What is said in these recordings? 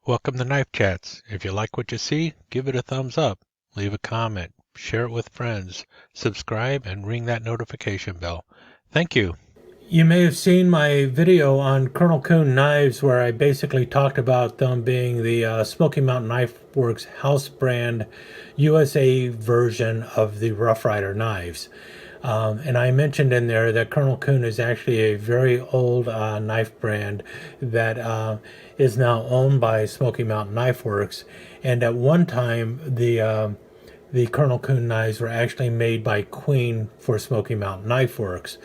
Welcome to Knife Chats. If you like what you see, give it a thumbs up, leave a comment, share it with friends, subscribe, and ring that notification bell. Thank you. You may have seen my video on Colonel Coon Knives where I basically talked about them being the Smoky Mountain Knife Works house brand USA version of the Rough Rider knives. And I mentioned in there that Colonel Coon is actually a very old knife brand that is now owned by Smoky Mountain Knife Works. And at one time, the Colonel Coon knives were actually made by Queen for Smoky Mountain Knife Works.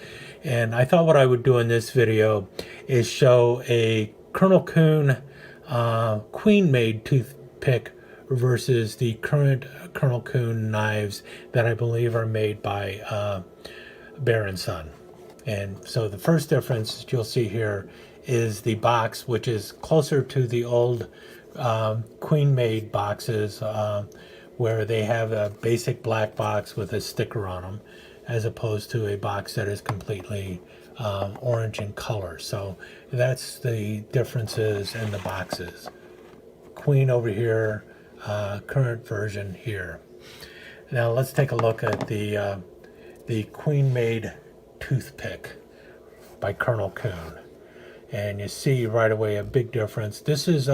And I thought what I would do in this video is show a Colonel Coon Queen-made toothpick versus the current Colonel Coon knives that I believe are made by Bear & Son. And so the first difference you'll see here is the box, which is closer to the old Queen-made boxes where they have a basic black box with a sticker on them, as opposed to a box that is completely orange in color. So that's the differences in the boxes. Queen over here, current version here. Now let's take a look at the Queen-made toothpick by Colonel Coon. And you see right away a big difference. This is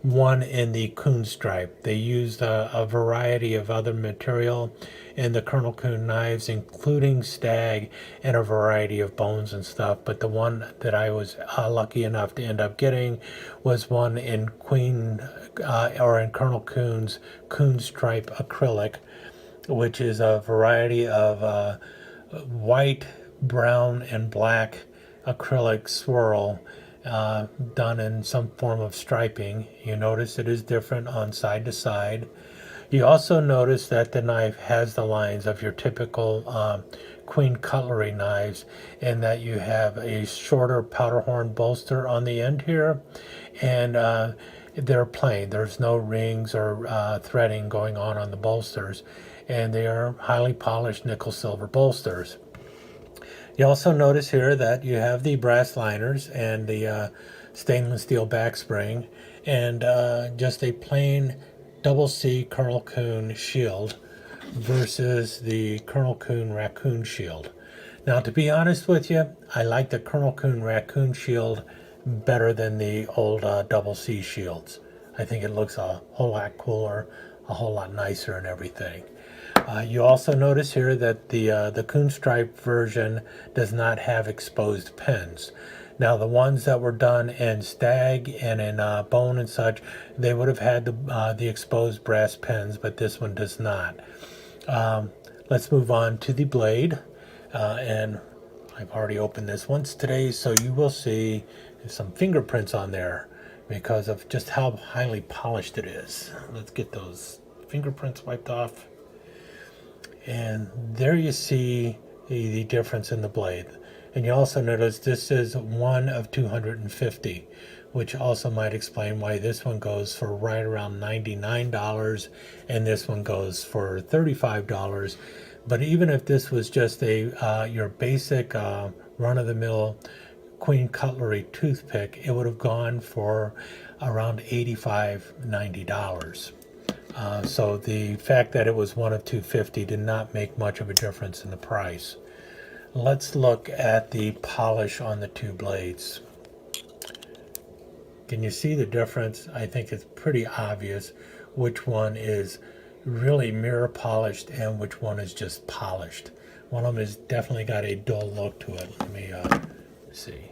one in the Coon stripe. They used a variety of other material in the Colonel Coon knives, including stag and a variety of bones and stuff. But the one that I was lucky enough to end up getting was one in in Colonel Coon's Coon stripe acrylic, which is a variety of white, brown, and black acrylic swirl done in some form of striping. You notice it is different on side to side. You also notice that the knife has the lines of your typical Queen Cutlery knives, in that you have a shorter powder horn bolster on the end here, and they're plain. There's no rings or threading going on the bolsters, and they are highly polished nickel silver bolsters. You also notice here that you have the brass liners and the stainless steel back spring, and just a plain double C Colonel Coon shield versus the Colonel Coon Raccoon shield. Now, to be honest with you, I like the Colonel Coon Raccoon shield better than the old double C shields. I think it looks a whole lot cooler, a whole lot nicer and everything. You also notice here that the Coon Stripe version does not have exposed pins. Now, the ones that were done in stag and in bone and such, they would have had the exposed brass pins, but this one does not. Let's move on to the blade. And I've already opened this once today, so you will see some fingerprints on there because of just how highly polished it is. Let's get those fingerprints wiped off. And there you see the difference in the blade. And you also notice this is one of 250, which also might explain why this one goes for right around $99 and this one goes for $35. But even if this was just your basic run-of-the-mill Queen Cutlery toothpick, it would have gone for around $85, $90. So the fact that it was one of 250 did not make much of a difference in the price. Let's look at the polish on the two blades. Can you see the difference? I think it's pretty obvious which one is really mirror polished and which one is just polished. One of them has definitely got a dull look to it. Let me see.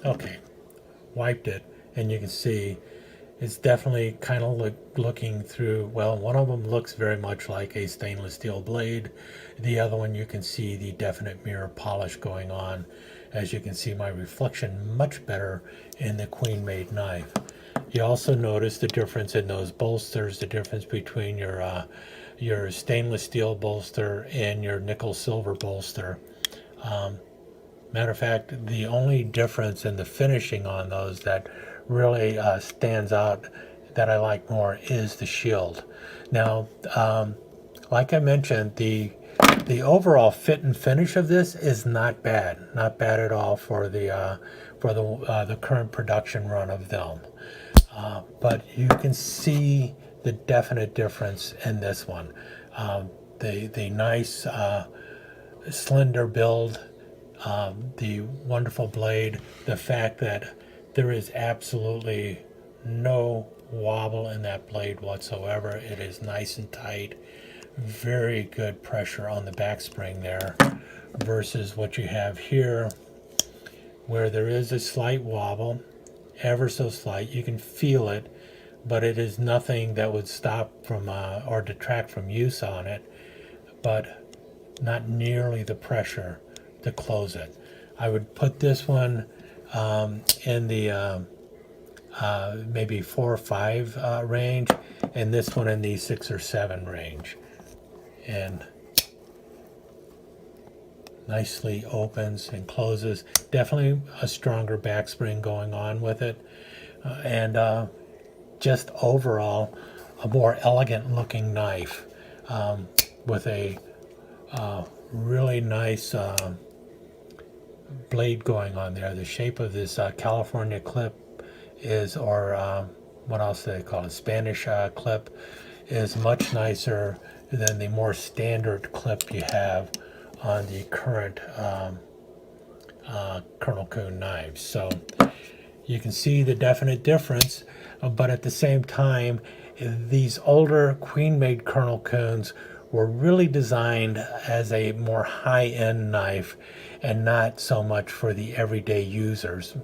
Okay, wiped it, and you can see it's definitely kind of looking through, well, one of them looks very much like a stainless steel blade. The other one, you can see the definite mirror polish going on. As you can see, my reflection much better in the Queen-made knife. You also notice the difference in those bolsters, the difference between your stainless steel bolster and your nickel silver bolster. Matter of fact, the only difference in the finishing on those that really stands out that I like more is the shield. Now, like I mentioned, the the overall fit and finish of this is not bad at all for the current production run of them. But you can see the definite difference in this one. The nice slender build, the wonderful blade, the fact that there is absolutely no wobble in that blade whatsoever. It is nice and tight, very good pressure on the back spring there, versus what you have here where there is a slight wobble, ever so slight. You can feel it, but it is nothing that would stop from or detract from use on it, but not nearly the pressure to close it. I would put this one in the maybe 4 or 5 range, and this one in the 6 or 7 range. And nicely opens and closes. Definitely a stronger back spring going on with it, and just overall a more elegant looking knife, with a really nice blade going on there. The shape of this California clip is, or what else do they call it, Spanish clip, is much nicer than the more standard clip you have on the current Colonel Coon knives. So you can see the definite difference, but at the same time, these older Queen-made Colonel Coons were really designed as a more high-end knife and not so much for the everyday users.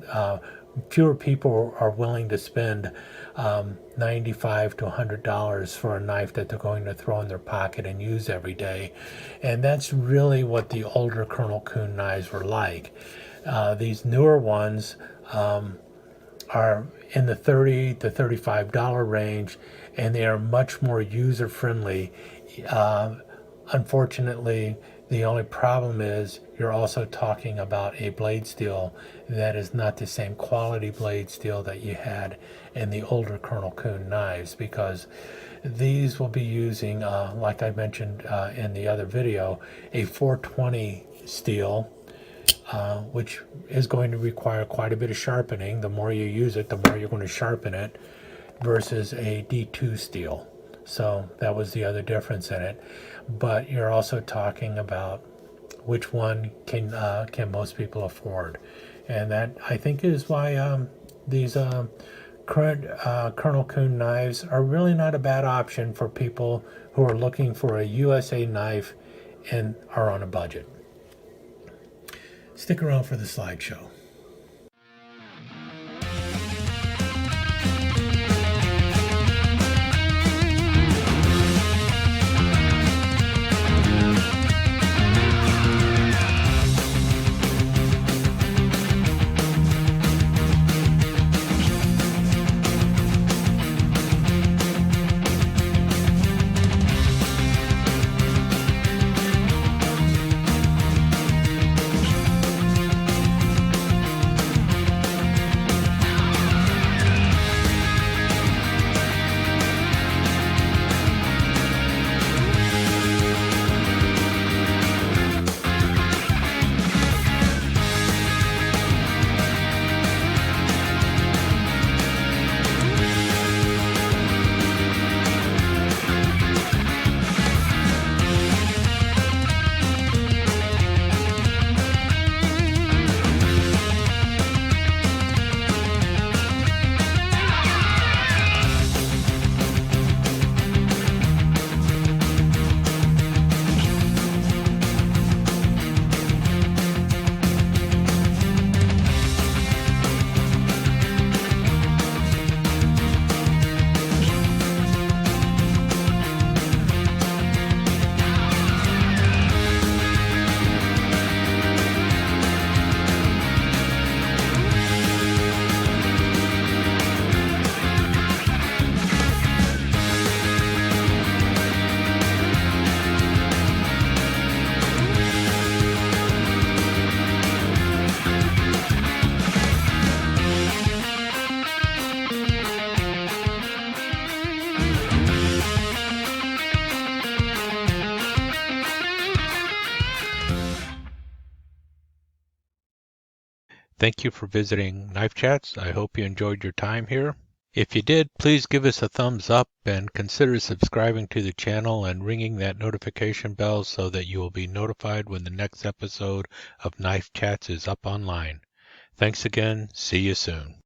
Fewer people are willing to spend $95 to $100 for a knife that they're going to throw in their pocket and use every day. And that's really what the older Colonel Coon knives were like. These newer ones are in the $30 to $35 range, and they are much more user-friendly. Unfortunately, the only problem is you're also talking about a blade steel that is not the same quality blade steel that you had in the older Colonel Coon knives, because these will be using, like I mentioned in the other video, a 420 steel, which is going to require quite a bit of sharpening. The more you use it, the more you're going to sharpen it, versus a D2 steel. So that was the other difference in it. But you're also talking about which one can most people afford, and that, I think, is why these current Colonel Coon knives are really not a bad option for people who are looking for a USA knife and are on a budget. Stick around for the slideshow. Thank you for visiting Knife Chats. I hope you enjoyed your time here. If you did, please give us a thumbs up and consider subscribing to the channel and ringing that notification bell so that you will be notified when the next episode of Knife Chats is up online. Thanks again. See you soon.